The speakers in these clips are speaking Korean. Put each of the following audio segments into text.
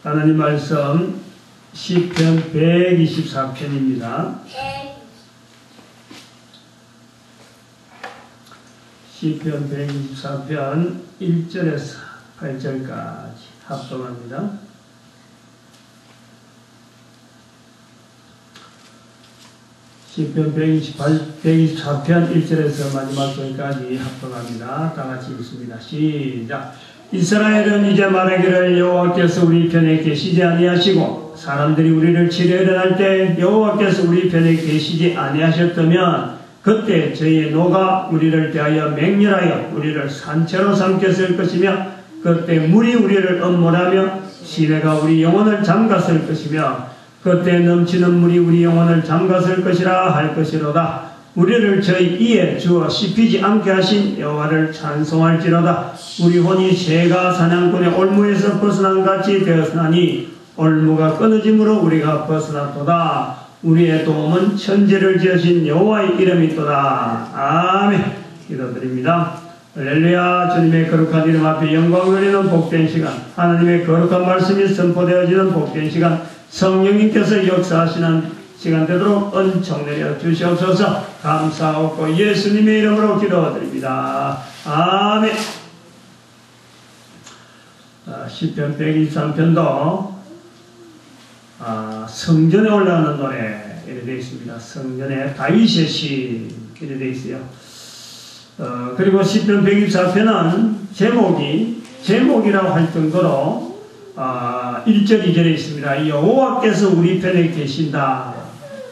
하나님 말씀 시편 124편입니다. 시편 124편 1절에서 8절까지 합동합니다. 시편 124편 1절에서 마지막 절까지 합동합니다. 다같이 읽습니다. 시작. 이스라엘은 이제 말하기를 여호와께서 우리 편에 계시지 아니하시고 사람들이 우리를 치려 일어날 때 여호와께서 우리 편에 계시지 아니하셨다면 그때 저희의 노가 우리를 대하여 맹렬하여 우리를 산채로 삼켰을 것이며 그때 물이 우리를 엄몰하며 시내가 우리 영혼을 잠갔을 것이며 그때 넘치는 물이 우리 영혼을 잠갔을 것이라 할 것이로다. 우리를 저희 이에 주어 씹히지 않게 하신 여호와를 찬송할지로다. 우리 혼이 새가 사냥꾼의 올무에서 벗어난 같이 되었으나니 올무가 끊어짐으로 우리가 벗어났도다. 우리의 도움은 천지를 지으신 여호와의 이름이도다. 아멘. 기도드립니다. 할렐루야. 주님의 거룩한 이름 앞에 영광 돌리는 복된 시간, 하나님의 거룩한 말씀이 선포되어지는 복된 시간, 성령님께서 역사하시는 시간 되도록 은총 내려 주시옵소서. 감사하고 예수님의 이름으로 기도드립니다. 아멘. 시편 123편도 성전에 올라가는 노래 이렇게 되어 있습니다. 성전에 다윗의 시 이렇게 되어 있어요. 그리고 시편 124편은 제목이라고 할 정도로 1절 2절에 있습니다. 여호와께서 우리 편에 계신다.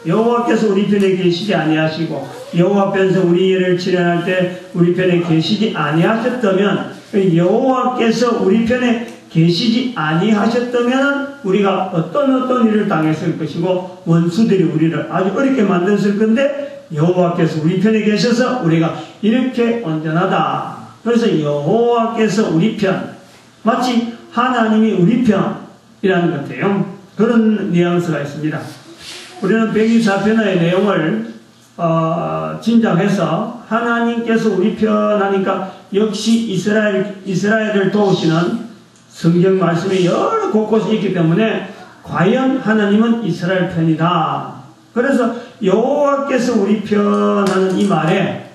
여호와께서 우리 편에 계시지 아니하시고 여호와 편에서 우리를 치련할 때 우리 편에 계시지 아니하셨다면, 여호와께서 우리 편에 계시지 아니하셨다면 우리가 어떤 일을 당했을 것이고 원수들이 우리를 아주 어렵게 만들었을 건데, 여호와께서 우리 편에 계셔서 우리가 이렇게 온전하다. 그래서 여호와께서 우리 편, 마치 하나님이 우리 편이라는 것 같아요. 그런 뉘앙스가 있습니다. 우리는 124편의 내용을 짐작해서 하나님께서 우리 편 하니까 역시 이스라엘을 도우시는 성경 말씀이 여러 곳곳에 있기 때문에 과연 하나님은 이스라엘 편이다. 그래서 여호와께서 우리 편 하는 이 말에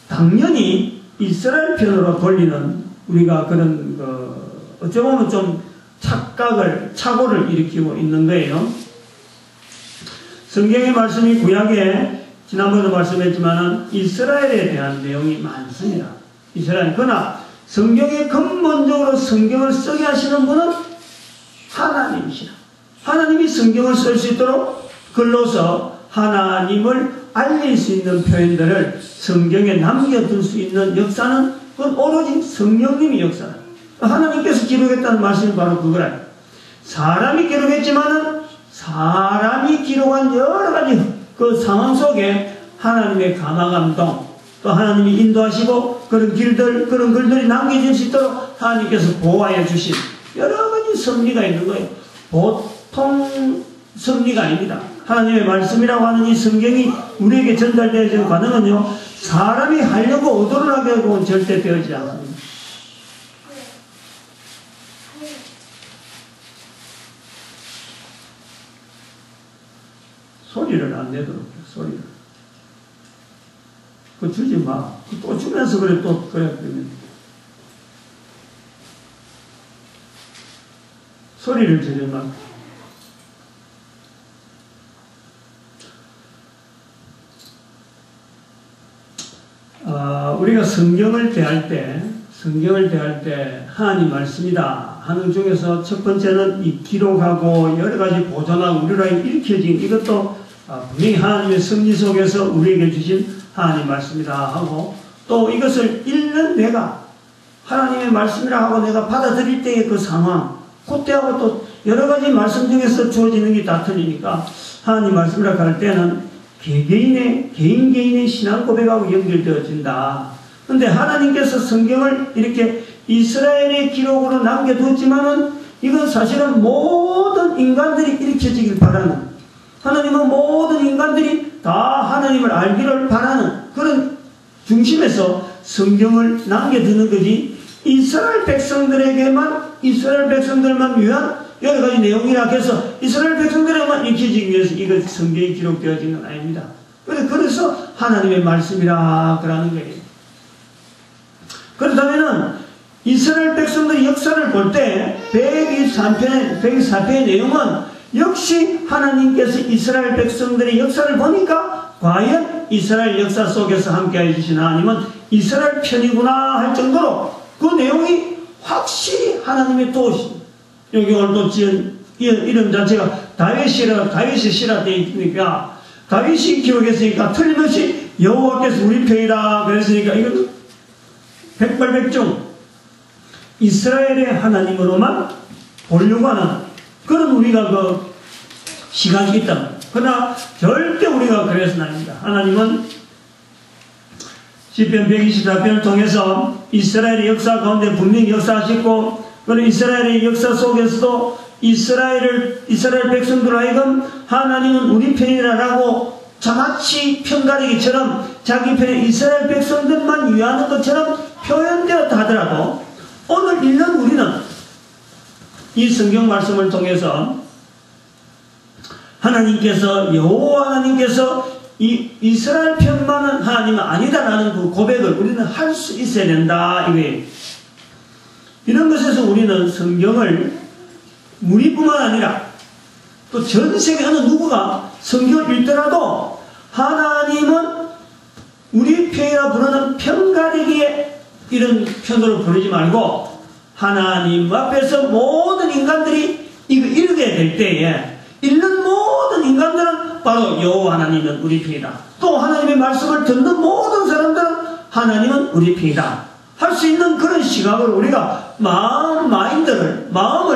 당연히 이스라엘 편으로 돌리는 우리가 그런 어찌 보면 좀 착오를 일으키고 있는 거예요. 성경의 말씀이 구약에 지난번에도 말씀했지만 이스라엘에 대한 내용이 많습니다. 그러나 성경에 근본적으로 성경을 쓰게 하시는 분은 하나님이시라. 하나님이 성경을 쓸 수 있도록 글로서 하나님을 알릴 수 있는 표현들을 성경에 남겨둘 수 있는 역사는 그건 오로지 성령님이 역사다. 하나님께서 기록했다는 말씀이 바로 그거라. 사람이 기록했지만은 사람이 기록한 여러 가지 그 상황 속에 하나님의 감화감동, 또 하나님이 인도하시고 그런 글들이 남겨질 수 있도록 하나님께서 보호하여 주신 여러 가지 섭리가 있는 거예요. 보통 섭리가 아닙니다. 하나님의 말씀이라고 하는 이 성경이 우리에게 전달되어지는 과정은요, 사람이 하려고 의도를 하게 하고는 절대 되어지지 않습니다. 소리를 안 내도록 해요. 소리를. 그거 주지 마. 또 주면서 그래 또 그래. 소리를 지르지 마. 우리가 성경을 대할 때 하나님 말씀이다 하는 중에서 첫 번째는 이 기록하고 여러 가지 보존하고 우리로 일으켜진 이것도 분명히 하나님의 섭리 속에서 우리에게 주신 하나님 말씀이다 하고, 또 이것을 읽는 내가 하나님의 말씀이라 하고 내가 받아들일 때의 그 상황, 그때하고 또 여러 가지 말씀 중에서 주어지는 게 다 틀리니까 하나님 말씀이라 할 때는 개인의 신앙 고백하고 연결되어진다. 그런데 하나님께서 성경을 이렇게 이스라엘의 기록으로 남겨두었지만은 이건 사실은 모든 인간들이 일으켜지길 바라는, 하나님은 모든 인간들이 다 하나님을 알기를 바라는 그런 중심에서 성경을 남겨두는 거지, 이스라엘 백성들만 위한 여러 가지 내용이라 해서 이스라엘 백성들에게만 익혀지기 위해서 이것 성경에 기록되어진 건 아닙니다. 그래서 하나님의 말씀이라 그러는 거예요. 그렇다면은 이스라엘 백성들의 역사를 볼 때 124편의 내용은 역시 하나님께서 이스라엘 백성들의 역사를 보니까 과연 이스라엘 역사 속에서 함께해 주신 하나님은 이스라엘 편이구나 할 정도로 그 내용이 확실히 하나님의 도우심. 여기 오늘 또 지은 이름 자체가 다윗의 시라 되어 있으니까 다윗이 기록했으니까 틀림없이 여호와께서 우리 편이다 그랬으니까 이건 백발백중 이스라엘의 하나님으로만 보려고 하는 그런 우리가 그 시각이 있다. 그러나 절대 우리가 그래서는 아닙니다. 하나님은 시편 124편을 통해서 이스라엘의 역사 가운데 분명히 역사하시고 그런 이스라엘의 역사 속에서도 이스라엘 백성들 하여금 하나님은 우리 편이라고 자마치 편가르기처럼 자기 편에 이스라엘 백성들만 위하는 것처럼 표현되었다 하더라도 오늘 읽는 우리는 이 성경 말씀을 통해서 하나님께서 여호와 하나님께서 이 이스라엘 편만은 하나님은 아니다라는 그 고백을 우리는 할 수 있어야 된다 이거예요. 이런 것에서 우리는 성경을 우리뿐만 아니라 또 전 세계 어느 누구가 성경을 읽더라도 하나님은 우리 편이라 부르는 편가르기에 이런 편으로 부르지 말고 하나님 앞에서 모든 인간들이 이거 읽게 될 때에 읽는 모든 인간들은 바로 여호와 하나님은 우리 편이다. 또 하나님의 말씀을 듣는 모든 사람들은 하나님은 우리 편이다. 할 수 있는 그런 시각을 우리가 마음을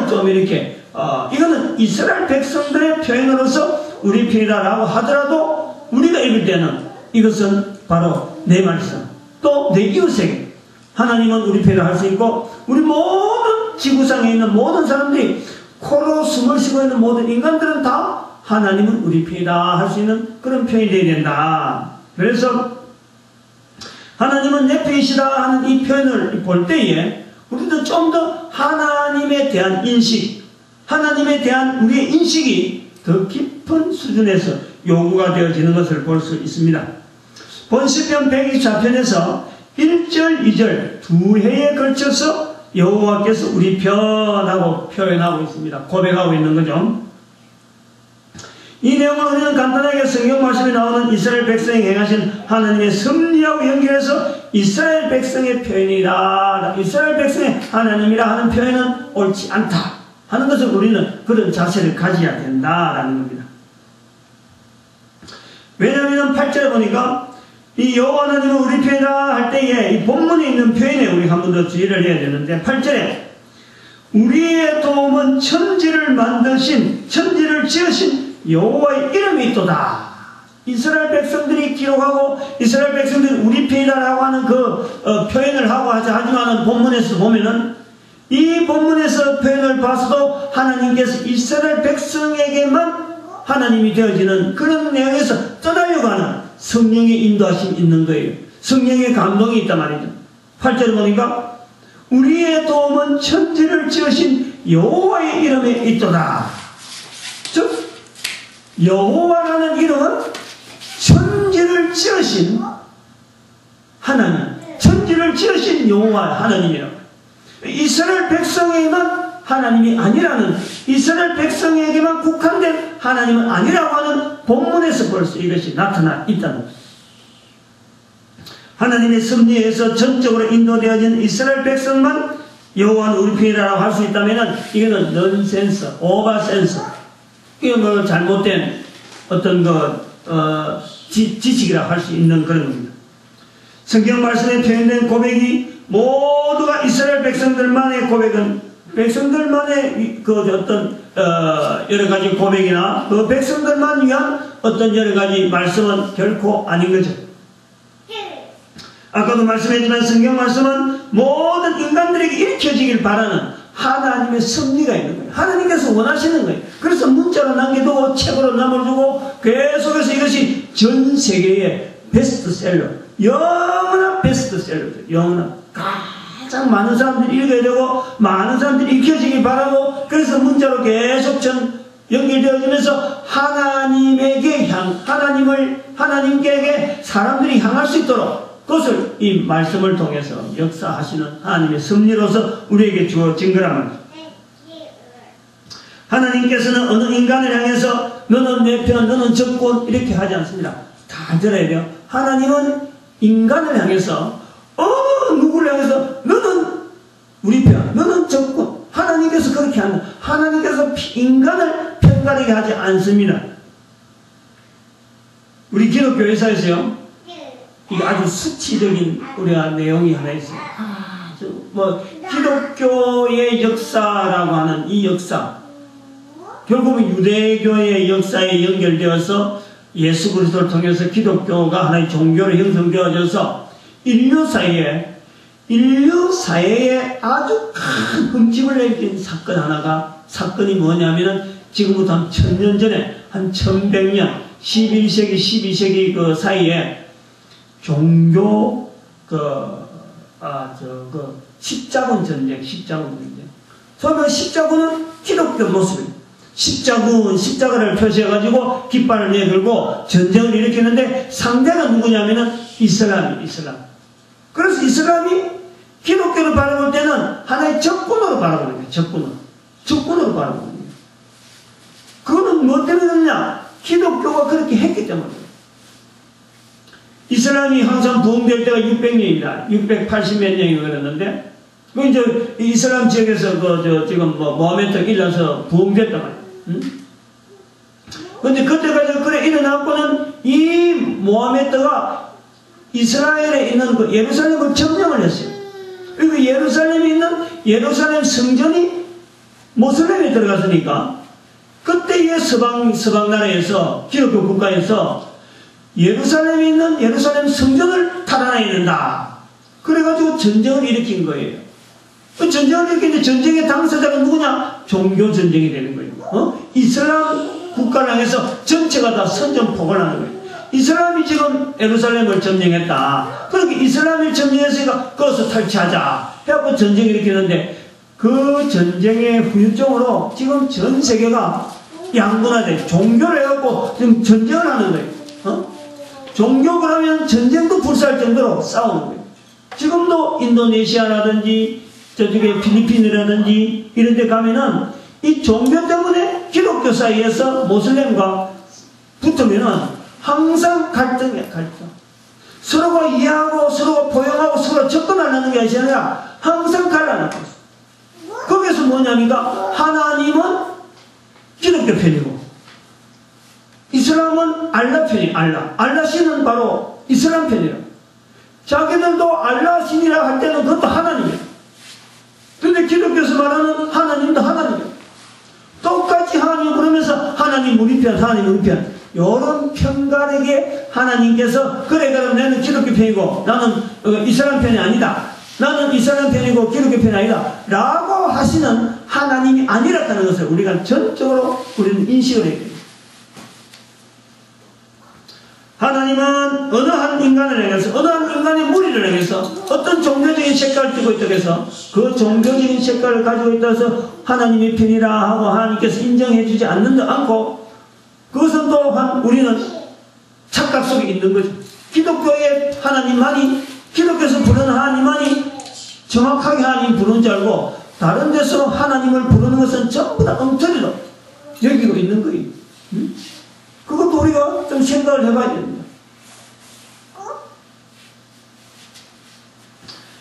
좀 이렇게 이거는 이스라엘 백성들의 표현으로서 우리 편이다라고 하더라도 우리가 읽을 때는 이것은 바로 내 말씀 또 내 이웃에게 하나님은 우리 편이라 할 수 있고 우리 모든 지구상에 있는 모든 사람들이 코로 숨을 쉬고 있는 모든 인간들은 다 하나님은 우리 편이다 할 수 있는 그런 표현이 되어야 된다. 그래서 하나님은 내 편이시다 하는 이 표현을 볼 때에 우리도 좀 더 하나님에 대한 인식, 하나님에 대한 우리의 인식이 더 깊은 수준에서 요구가 되어지는 것을 볼 수 있습니다. 본 시편 124편에서 1절, 2절 두 해에 걸쳐서 여호와께서 우리 편하고 표현하고 있습니다. 고백하고 있는 거죠. 이 내용을 우리는 간단하게 성경 말씀에 나오는 이스라엘 백성이 행하신 하나님의 섭리하고 연결해서 이스라엘 백성의 표현이다. 이스라엘 백성의 하나님이라 하는 표현은 옳지 않다 하는 것을 우리는 그런 자세를 가져야 된다라는 겁니다. 왜냐하면 8절에 보니까 이 여호와 하나님은 우리 편이다 할 때에 이 본문에 있는 표현에 우리 한 번 더 주의를 해야 되는데 8절에 우리의 도움은 천지를 지으신 여호와의 이름이 있도다. 이스라엘 백성들이 기록하고 이스라엘 백성들이 우리 편이다라고 하는 그 표현을 하고 하지만은 본문에서 보면은 이 본문에서 표현을 봐서도 하나님께서 이스라엘 백성에게만 하나님이 되어지는 그런 내용에서 떠나려고 하는 성령의 인도하심이 있는 거예요. 성령의 감동이 있단 말이죠. 8절에 보니까 우리의 도움은 천지를 지으신 여호와의 이름에 있도다. 즉 여호와라는 이름은 천지를 지으신 하나님, 천지를 지으신 여호와 하나님이라고. 이스라엘 백성에게만 하나님이 아니라는, 이스라엘 백성에게만 국한된 하나님은 아니라고 하는 본문에서 벌써 이것이 나타나 있다는 것입니다. 하나님의 섭리에서 전적으로 인도되어진 이스라엘 백성만 여호와는 우리 편이라고 할 수 있다면 이거는 넌센스, 오버센스, 이건 뭐 잘못된 어떤 지식이라고 할 수 있는 그런 겁니다. 성경 말씀에 표현된 고백이 모두가 이스라엘 백성들만의 고백은 백성들만의 그 어떤 여러 가지 고백이나 그 백성들만 위한 어떤 여러 가지 말씀은 결코 아닌 거죠. 아까도 말씀했지만 성경 말씀은 모든 인간들에게 읽혀지길 바라는 하나님의 섭리가 있는 거예요. 하나님께서 원하시는 거예요. 그래서 문자로 남겨두고 책으로 남겨두고 계속해서 이것이 전 세계의 베스트셀러, 영원한 베스트셀러죠. 영원한 가장 많은 사람들이 읽어야 되고 많은 사람들이 익혀지길 바라고 그래서 문자로 계속 연결되어지면서 하나님께 사람들이 향할 수 있도록 그것을 이 말씀을 통해서 역사하시는 하나님의 섭리로서 우리에게 주어진 거라는 하나님께서는 어느 인간을 향해서 너는 내 편, 너는 적군 이렇게 하지 않습니다. 다 들어야 돼요. 하나님은 인간을 향해서 누구를 향해서 너는 우리 편, 너는 적군. 하나님께서 그렇게 한다. 하나님께서 인간을 편가르게 하지 않습니다. 우리 기독교 회사에서요. 이게 아주 수치적인 우리가 내용이 하나 있어요. 기독교의 역사라고 하는 이 역사. 결국은 유대교의 역사에 연결되어서 예수 그리스도를 통해서 기독교가 하나의 종교로 형성되어져서 인류 사회에 아주 큰 흠집을 일으킨 사건이 뭐냐면은 지금부터 한 1000년 전에 한 1100년 11세기 12세기 그 사이에 종교 십자군 전쟁. 그러면 십자군은 기독교 모습입니다. 십자가를 표시해가지고 깃발을 내들고 전쟁을 일으키는데 상대가 누구냐면은 이슬람. 그래서 이슬람이 기독교를 바라볼 때는 하나의 적군으로 바라보는 거예요. 적군으로 바라보는 거예요. 그거는 뭐 때문에 그러냐? 기독교가 그렇게 했기 때문이에요. 이슬람이 항상 부흥될 때가 600년이다. 680몇 년이 그랬는데, 그 이제 이슬람 지역에서 지금 모하메드 일어나서 부흥됐단 말이에요. 근데 그때까지 그래 일어나고는 이 모하메드가 이스라엘에 있는 그 예루살렘을 점령을 했어요. 그리고 예루살렘에 있는 예루살렘 성전이 모슬렘에 들어갔으니까 그때의 서방 나라에서 기독교 국가에서 예루살렘에 있는 예루살렘 성전을 탈환해야 된다. 그래가지고 전쟁을 일으킨 거예요. 그 전쟁을 일으키는데 전쟁의 당사자가 누구냐? 종교 전쟁이 되는 거예요. 이슬람 국가를 향해서 전체가 다 선전포고를 하는 거예요. 이슬람이 지금 예루살렘을 점령했다. 그렇게 이슬람을 점령했으니까 그것을 탈취하자 해갖고 전쟁을 일으키는데 그 전쟁의 후유증으로 지금 전 세계가 양분화돼 종교를 해갖고 지금 전쟁을 하는 거예요. 종교 그러면 전쟁도 불사할 정도로 싸우는 거예요. 지금도 인도네시아라든지 저쪽에 필리핀이라든지 이런 데 가면은 이 종교 때문에 기독교 사이에서 모슬렘과 붙으면은 항상 갈등이야, 갈등. 서로가 이해하고 서로가 포용하고 서로 접근하려는 게 아니라 항상 갈라놓고 있어. 거기서 뭐냐니까 하나님은 기독교 편이고 이슬람은 알라 편이에요. 알라 신은 바로 이슬람 편이에요. 자기들도 알라 신이라 할 때는 그것도 하나님이에요. 근데 기독교에서 말하는 하나님도 하나님이에요. 똑같이 하나님 부르면서 하나님 우리 편, 하나님 우리 편. 요런 편가르게 하나님께서 그래 그럼 나는 기독교 편이고 나는 이슬람 편이 아니다. 나는 이슬람 편이고 기독교 편이 아니다. 라고 하시는 하나님이 아니라는 것을 우리가 전적으로 우리는 인식을 해야 돼요. 하나님은 어느 한 인간을 향해서 어느 한 인간의 무리를 향해서 어떤 종교적인 색깔을 띠고 있다고 해서 그 종교적인 색깔을 가지고 있다고 해서 하나님의 편이라 하고 하나님께서 인정해 주지 않고 그것은 또한 우리는 착각 속에 있는 거죠. 기독교의 하나님만이 기독교에서 부르는 하나님만이 정확하게 하나님 부르는 줄 알고 다른 데서 하나님을 부르는 것은 전부 다 엉터리로 여기고 있는 거예요. 그것도 우리가 좀 생각을 해봐야 됩니다.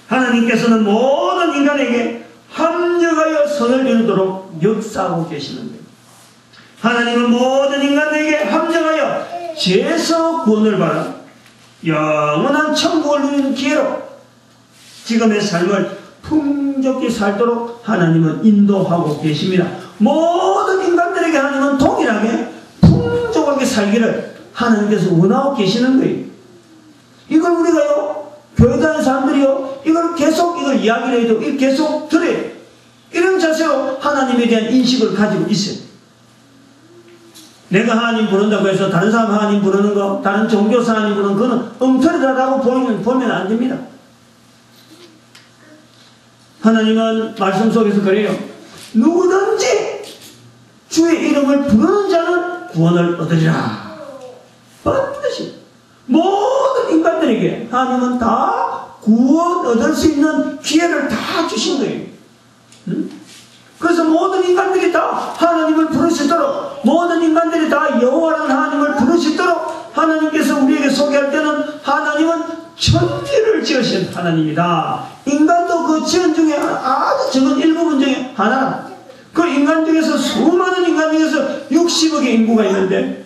하나님께서는 모든 인간에게 합력하여 선을 이루도록 역사하고 계시는 거예요. 하나님은 모든 인간에게 합력하여 죄에서 구원을 받아 영원한 천국을 누리는 기회로 지금의 삶을 풍족히 살도록 하나님은 인도하고 계십니다. 모든 인간들에게 하나님은 동일하게 풍족하게 살기를 하나님께서 원하고 계시는 거예요. 이걸 우리가요, 교회 다니는 사람들이요, 이걸 계속 이걸 이야기를 해도 이걸 계속 들어요. 이런 자세로 하나님에 대한 인식을 가지고 있어요. 내가 하나님 부른다고 해서 다른 사람 하나님 부르는 거, 다른 종교사 하나님 부르는 거는 엉터리다라고 보면 안 됩니다. 하나님은 말씀 속에서 그래요. 누구든지 주의 이름을 부르는 자는 구원을 얻으리라. 반드시 모든 인간들에게 하나님은 다 구원 얻을 수 있는 기회를 다 주신 거예요. 그래서 모든 인간들이 다 하나님을 부르시도록, 모든 인간들이 다 여호와라는 하나님을 부르시도록 하나님께서 우리에게 소개할 때는 하나님은 천지를 지으신 하나님이다. 인간도 그 지은 중에 아주 적은 일부분 중에 하나다. 그 인간 중에서, 수많은 인간 중에서 60억의 인구가 있는데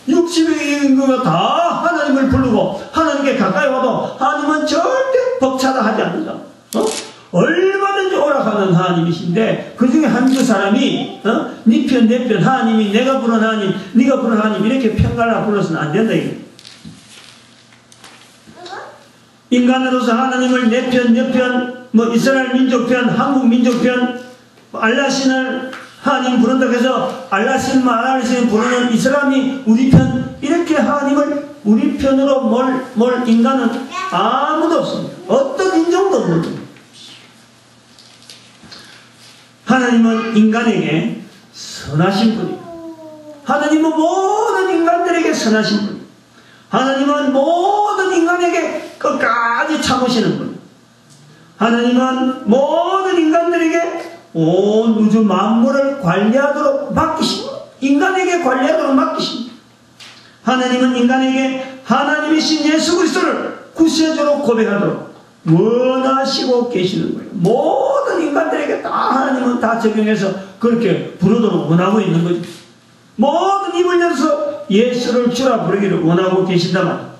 60억의 인구가 다 하나님을 부르고 하나님께 가까이 와도 하나님은 절대 벅차다 하지 않는다. 얼마든지 오락하는 하나님이신데 그 중에 한두 사람이 네 편 내 편, 하나님이 내가 부른 하나님, 네가 부른 하나님 이렇게 편가르 불러서는 안 된다. 이게. 인간으로서 하나님을 내 편, 내 편, 뭐 이스라엘 민족 편, 한국 민족 편, 알라신을 하나님 부른다고 해서 알라신만 알라신 부르는 이 사람이 우리 편, 이렇게 하나님을 우리 편으로 몰 인간은 아무도 없습니다. 어떤 인종도 없는 겁니다. 하나님은 인간에게 선하신 분이에요. 하나님은 모든 인간들에게 선하신 분이에요. 하나님은 모든 인간에게 끝까지 참으시는 분이에요. 하나님은 모든 인간들에게 온 우주 만물을 관리하도록 맡기십니다. 인간에게 관리하도록 맡기십니다. 하나님은 인간에게 하나님이신 예수 그리스도를 구세주로 고백하도록 원하시고 계시는 거예요. 모든 인간들에게 다 하나님은 다 적용해서 그렇게 부르도록 원하고 있는 거죠. 모든 입을 열어서 예수를 주라 부르기를 원하고 계신다만,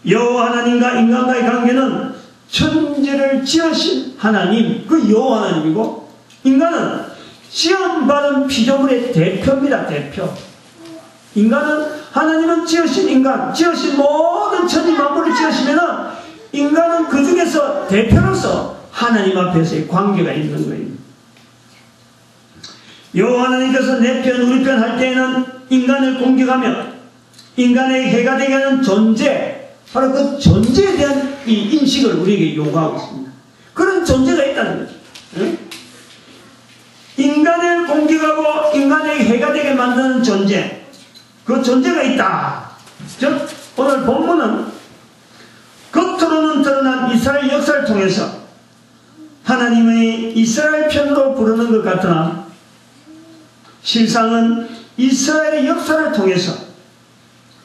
여호와 하나님과 인간과의 관계는 천지를 지으신 하나님, 그 여호와 하나님이고, 인간은 시험받은 피조물의 대표입니다. 대표. 인간은, 하나님은 지으신 인간, 지으신 모든 천지 만물을 지으시면은 인간은 그 중에서 대표로서 하나님 앞에서의 관계가 있는 거예요. 여호와 하나님께서 내 편 우리 편 할 때에는 인간을 공격하며 인간의 해가 되게 하는 존재, 바로 그 존재에 대한 이 인식을 우리에게 요구하고 있습니다. 그런 존재가 있다는 거죠. 응? 인간을 공격하고 인간의 해가 되게 만드는 존재, 그 존재가 있다. 즉 오늘 본문은 겉으로는 드러난 이스라엘 역사를 통해서 하나님의 이스라엘 편으로 부르는 것 같으나 실상은 이스라엘의 역사를 통해서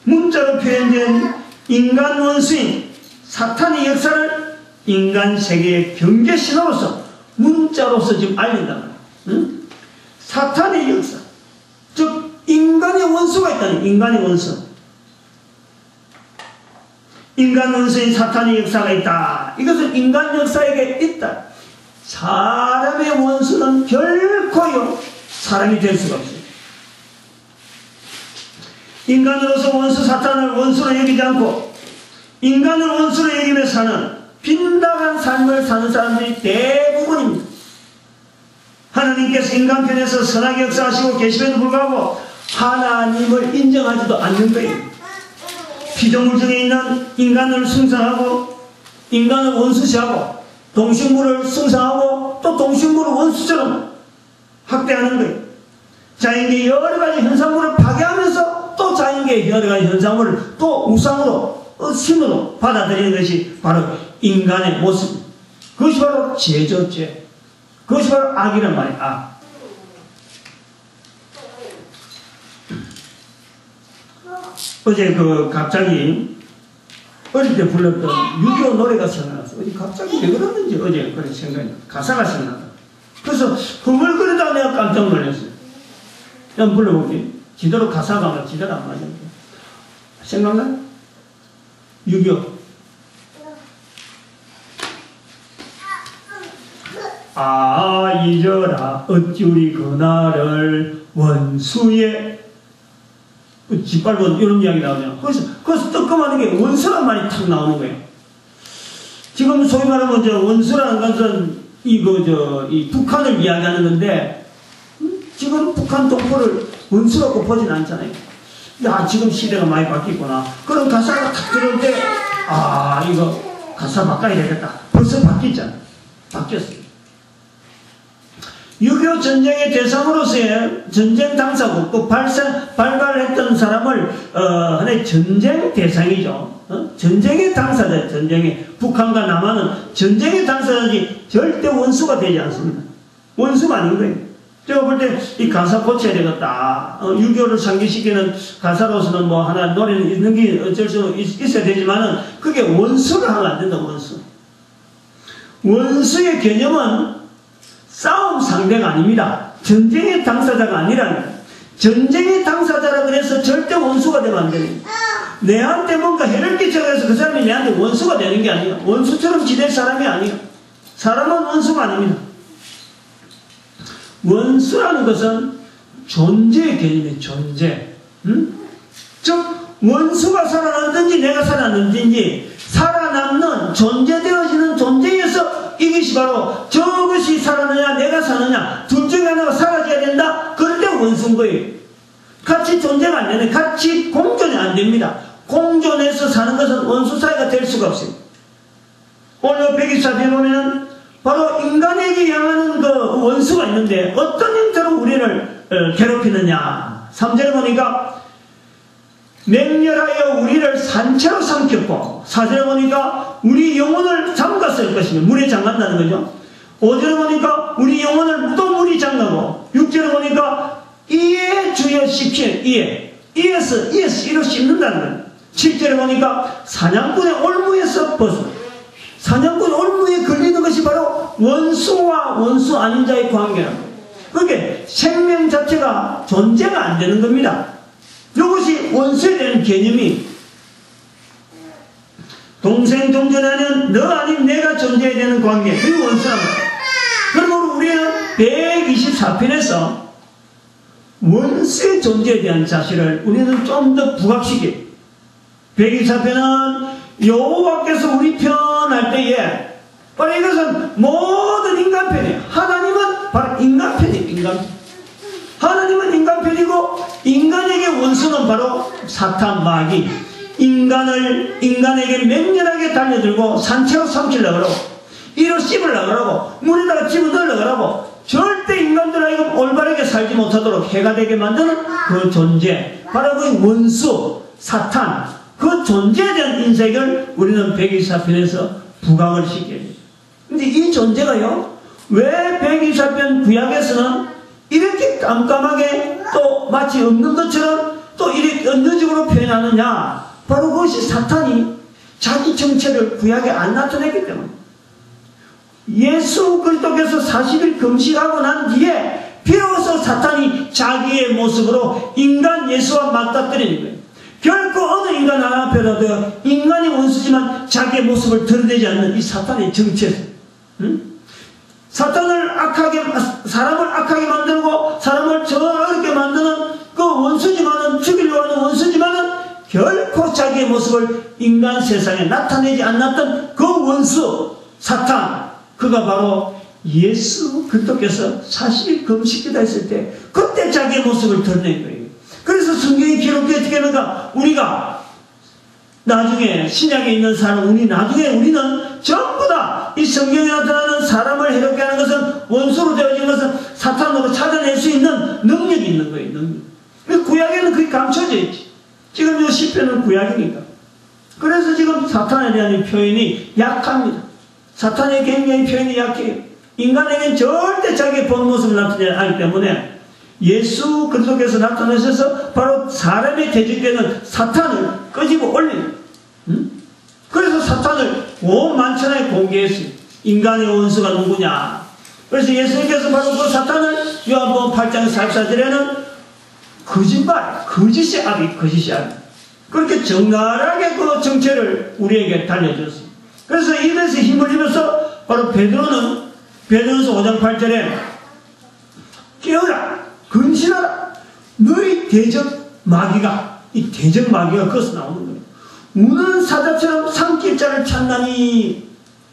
문자로 표현된 인간 원수인 사탄의 역사를 인간 세계의 경계 신호로서 문자로서 지금 알린단 말이에요. 응? 사탄의 역사, 즉 인간의 원수가 있다는, 인간의 원수, 인간 원수인 사탄의 역사가 있다. 이것은 인간 역사에게 있다. 사람의 원수는 결코요 사람이 될 수가 없어요. 인간으로서 원수 사탄을 원수로 여기지 않고 인간을 원수로 여기며 사는 빈당한 삶을 사는 사람들이 대부분입니다. 하나님께서 인간 편에서 선하게 역사하시고 계심에도 불구하고 하나님을 인정하지도 않는 거예요. 피조물 중에 있는 인간을 숭상하고 인간을 원수시하고 동식물을 숭상하고 또 동식물을 원수처럼 학대하는 거예요. 자연계의 여러가지 현상물을 파괴하면서 또 자연계의 여러가지 현상물을 또 우상으로 신으로 받아들이는 것이 바로 인간의 모습입니다. 그것이 바로 죄죠. 그것이 바로 악이란 말이에요. 악. 어제 갑자기 어릴 때 불렀던 6.25 노래가 생각났어. 어제 갑자기 왜 그러는지 어제 그런 생각이, 가사가 생각났다. 그래서 흥얼거리다가 내가 깜짝 놀랐어요. 한번 불러볼게요. 지대로 가사가 막 지대로 안 맞아요. 생각나요? 6.25. 아 잊어라 어찌 우리 그날을 원수의 짓밟은 이런 이야기 나오냐. 그래서 뜨끔하는 게 원수란 말이 탁 나오는 거예요. 지금 소위 말하면 원수라는 것은 이 북한을 이야기하는 건데 지금 북한 동포를 원수라고 보진 않잖아요. 야 지금 시대가 많이 바뀌었구나. 그런 가사가 탁 들어올 때 이거 가사 바꿔야 되겠다. 벌써 바뀌었잖아. 바뀌었습니다. 6.25 전쟁의 대상으로서의 전쟁 당사국, 또 발발했던 사람을, 하나의 전쟁 대상이죠. 전쟁의 당사자, 북한과 남한은 전쟁의 당사자지 절대 원수가 되지 않습니다. 원수가 아닌 거예요. 제가 볼 때 이 가사 고쳐야 되겠다. 6.25를 상기시키는 가사로서는 뭐 하나 노래는 있는 게 어쩔 수 있어야 되지만은 그게 원수를 하면 안 된다, 원수. 원수의 개념은 싸움 상대가 아닙니다. 전쟁의 당사자가 아니라는 거예요. 전쟁의 당사자라 그래서 절대 원수가 되면 안 됩니다. 내한테 뭔가 해를 끼쳐서 그 사람이 내한테 원수가 되는 게 아니에요. 원수처럼 지낼 사람이 아니에요. 사람은 원수가 아닙니다. 원수라는 것은 존재의 개념이에요. 존재. 즉 원수가 살아났든지 내가 살아났든지 살아남는 존재되어지는 존재에서 이것이 바로 저것이 살아느냐 내가 사느냐 둘 중에 하나가 사라져야 된다. 그럴 때 원수인 거예요. 같이 존재가 안 되는, 같이 공존이 안 됩니다. 공존해서 사는 것은 원수 사이가 될 수가 없어요. 오늘 124편에 보면 바로 인간에게 향하는 그 원수가 있는데 어떤 형태로 우리를 괴롭히느냐. 3절에 보니까 맹렬하여 우리를 산채로 삼켰고, 4절에 보니까 우리 영혼을 잠갔을 것이며, 물에 잠간다는 거죠. 5절에 보니까 우리 영혼을 무덤물이 잠가고, 6절에 보니까 이에 주여 씹힌 이에서 이로 씹는다는 거예요. 7절에 보니까 사냥꾼의 올무에서 벗어. 사냥꾼의 올무에 걸리는 것이 바로 원수와 원수 아닌 자의 관계라는 거예요. 그게 생명 자체가 존재가 안 되는 겁니다. 이것이 원수에 대한 개념이, 동생 동전하는 너 아닌 내가 존재해야 되는 관계, 그게 원수란 거예요. 그러므로 우리는 124편에서 원수의 존재에 대한 사실을 우리는 좀 더 부각시켜요. 124편은 여호와께서 우리 편할 때에 바로 이것은 모든 인간 편이에요. 하나님은 바로 인간 편이에요. 인간 편. 하나님은 인간 편이고 인간에게 원수는 바로 사탄 마귀. 인간에게 맹렬하게 달려들고 산채로 삼키려고 그러고 이로 씹으려고 그러고 물에다가 집어넣으려고 그러고 절대 인간들 하여금 올바르게 살지 못하도록 해가 되게 만드는 그 존재, 바로 그 원수 사탄, 그 존재에 대한 인색을 우리는 124편에서 부각을 시켜야 돼요. 근데 이 존재가요, 왜 124편 구약에서는 이렇게 깜깜하게 또 마치 없는 것처럼 또 이렇게 언어적으로 표현하느냐? 바로 그것이 사탄이 자기 정체를 구약에 안 나타냈기 때문에, 예수 그리스도께서 40일 금식하고 난 뒤에 비로소 사탄이 자기의 모습으로 인간 예수와 맞닥뜨리는 거예요. 결코 어느 인간 하나 앞에라도 인간이 원수지만 자기의 모습을 드러내지 않는 이 사탄의 정체. 사탄을 사람을 악하게 만들고 사람을 저렇게 만드는 그 원수지만은, 죽이려고 하는 원수지만은 결코 자기의 모습을 인간 세상에 나타내지 않았던 그 원수 사탄, 그가 바로 예수 그리스도께서 40일 금식기다 했을 때 그때 자기의 모습을 드러낸 거예요. 그래서 성경이 기록되어 어떻게 하는가? 우리가 나중에 신약에 있는 사람, 우리는 전부 다 이 성경에 나타나는 사람을 해롭게 하는 것은, 원수로 되어진 것은 사탄으로 찾아낼 수 있는 능력이 있는 거예요. 능력. 구약에는 그게 감춰져 있지. 지금 이 시편은 구약이니까. 그래서 지금 사탄에 대한 표현이 약합니다. 사탄의 굉장히 표현이 약해요. 인간에게는 절대 자기의 본 모습을 나타내지 않기 때문에 예수 그리스도께서 나타나셔서 바로 사람의 대적되는 사탄을 끄집어 올리는. 그래서 사탄을 온 만천하에 공개했어요. 인간의 원수가 누구냐. 그래서 예수님께서 바로 그 사탄을 요한복음 8장 44절에는 거짓말, 거짓의 아비. 그렇게 정갈하게 그 정체를 우리에게 달려줬어요. 그래서 이래서 힘을 입어서 바로 베드로서 5장 8절에 깨어라, 근신하라, 너희 대적 마귀가, 이 대적 마귀가 거기서 나오는 거예요. 우는 사자처럼 삼킬 자를 찾나니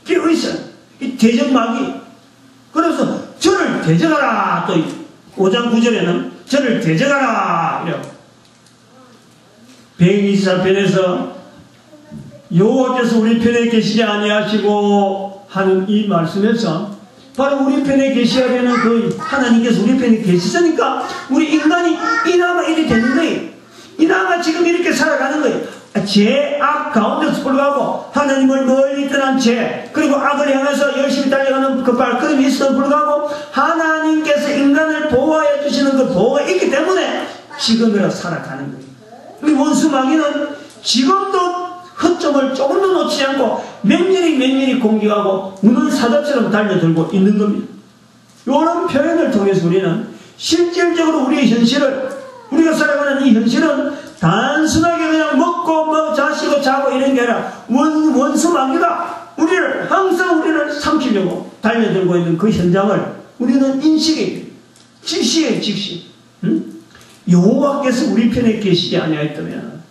깨어있어요. 이 대적 마귀. 그래서 저를 대적하라. 또 5장 9절에는 저를 대적하라 이래요. 124편에서 여호와께서 우리 편에 계시지 아니하시고 하는 이 말씀에서 바로 우리 편에 계셔야 되는 그 하나님께서 우리 편에 계시니까 우리 인간이 이나마 이리 되는 거예요. 이나마 지금 이렇게 살아가는 거예요. 죄악 가운데서 불구하고 하나님을 멀리 떠난 죄 그리고 악을 향해서 열심히 달려가는 그 발걸음이 있어도 불구하고 하나님께서 인간을 보호해 주시는 그 보호가 있기 때문에 지금이라 살아가는 거예요. 우리 원수 마귀는 지금도 허점을 조금도 놓치지 않고 맹렬히 공격하고 우는 사자처럼 달려들고 있는 겁니다. 이런 표현을 통해서 우리는 실질적으로 우리의 현실을 우리가 살아가는 이 현실은 단순하게 그냥 먹고 자시고 자고 이런 게 아니라 원수 마귀가 항상 우리를 삼키려고 달려들고 있는 그 현장을 우리는 인식해 즉시 여호와께서 우리 편에 계시지 아니하였다면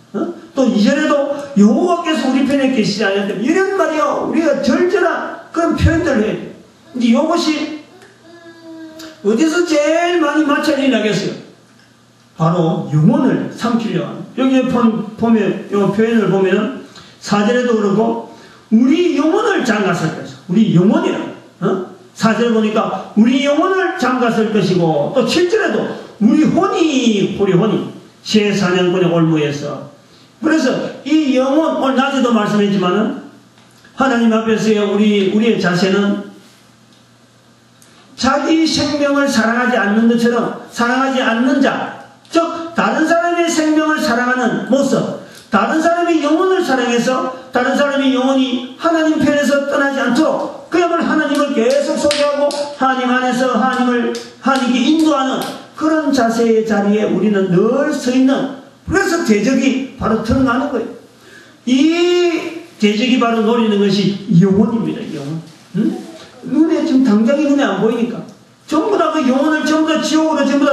또 이전에도 여호와께서 우리 편에 계시지 아니하였다면 이런 말이요 우리가 절절한 그런 표현들을 해야 돼요. 근데 이것이 어디서 제일 많이 마찰이 나겠어요? 바로 영혼을 삼키려 하는. 여기에 보면, 이 표현을 보면, 4절에도 그렇고, 우리 영혼을 장갔을 것이고, 우리 영혼이라. 4절 보니까, 우리 영혼을 장갔을 것이고, 또 7절에도, 우리 혼이, 제4년권의 올무에서. 그래서 이 영혼, 오늘 낮에도 말씀했지만은, 하나님 앞에서의 우리의 자세는, 자기 생명을 사랑하지 않는 것처럼, 사랑하지 않는 자, 즉 다른 사람의 생명을 사랑하는 모습, 다른 사람의 영혼을 사랑해서 다른 사람의 영혼이 하나님 편에서 떠나지 않도록 그야말로 하나님을 계속 소개하고 하나님 안에서 하나님께 인도하는 그런 자세의 자리에 우리는 늘 서 있는, 그래서 대적이 바로 드러나는 거예요. 이 대적이 바로 노리는 것이 영혼입니다. 영혼. 눈에 지금 당장이 눈에 안 보이니까 전부 다 그 영혼을 전부 다 지옥으로 전부 다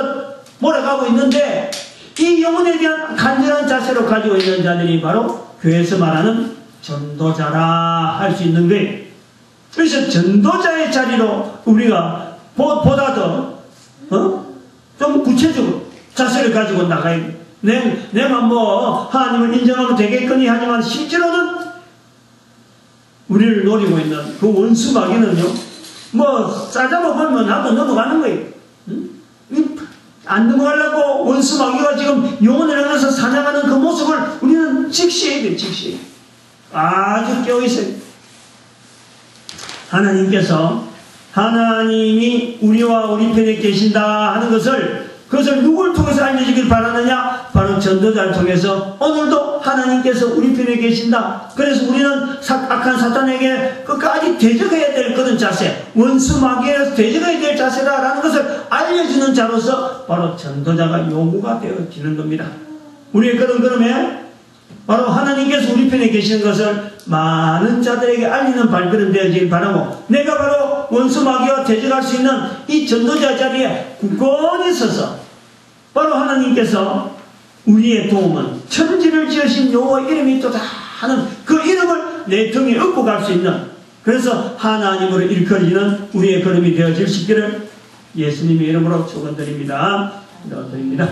몰아가고 있는데, 이 영혼에 대한 간절한 자세로 가지고 있는 자들이 바로 교회에서 말하는 전도자라 할 수 있는 거예요. 그래서 전도자의 자리로 우리가 보다 더 좀 구체적으로 자세를 가지고 나가야 돼요. 내가 하나님을 인정하면 되겠거니 하지만 실제로는 우리를 노리고 있는 그 원수 마귀는요, 싸잡아보면 나도 넘어가는 거예요. 안 넘어가려고 원수 마귀가 지금 영혼을 향해서 사냥하는 그 모습을 우리는 직시해야 돼요. 직시. 아주 깨어있어요. 하나님이 우리와 우리 편에 계신다 하는 그것을 누굴 통해서 알려주길 바라느냐? 바로 전도자를 통해서 오늘도 하나님께서 우리 편에 계신다. 그래서 우리는 악한 사탄에게 끝까지 대적해야 될 그런 자세, 원수 마귀에서 대적해야 될 자세다라는 것을 알려주는 자로서 바로 전도자가 요구가 되어지는 겁니다. 우리의 그런 걸음에 바로 하나님께서 우리 편에 계시는 것을 많은 자들에게 알리는 발걸음 되어지길 바라고, 내가 바로 원수 마귀와 대적할 수 있는 이 전도자 자리에 굳건히 서서 바로 하나님께서 우리의 도움은 천지를 지으신 여호와 이름이 있도다 하는 그 이름을 내 등에 업고 갈 수 있는, 그래서 하나님으로 일컬리는 우리의 걸음이 되어질 수 있기를 예수님의 이름으로 축원드립니다. 기도드립니다.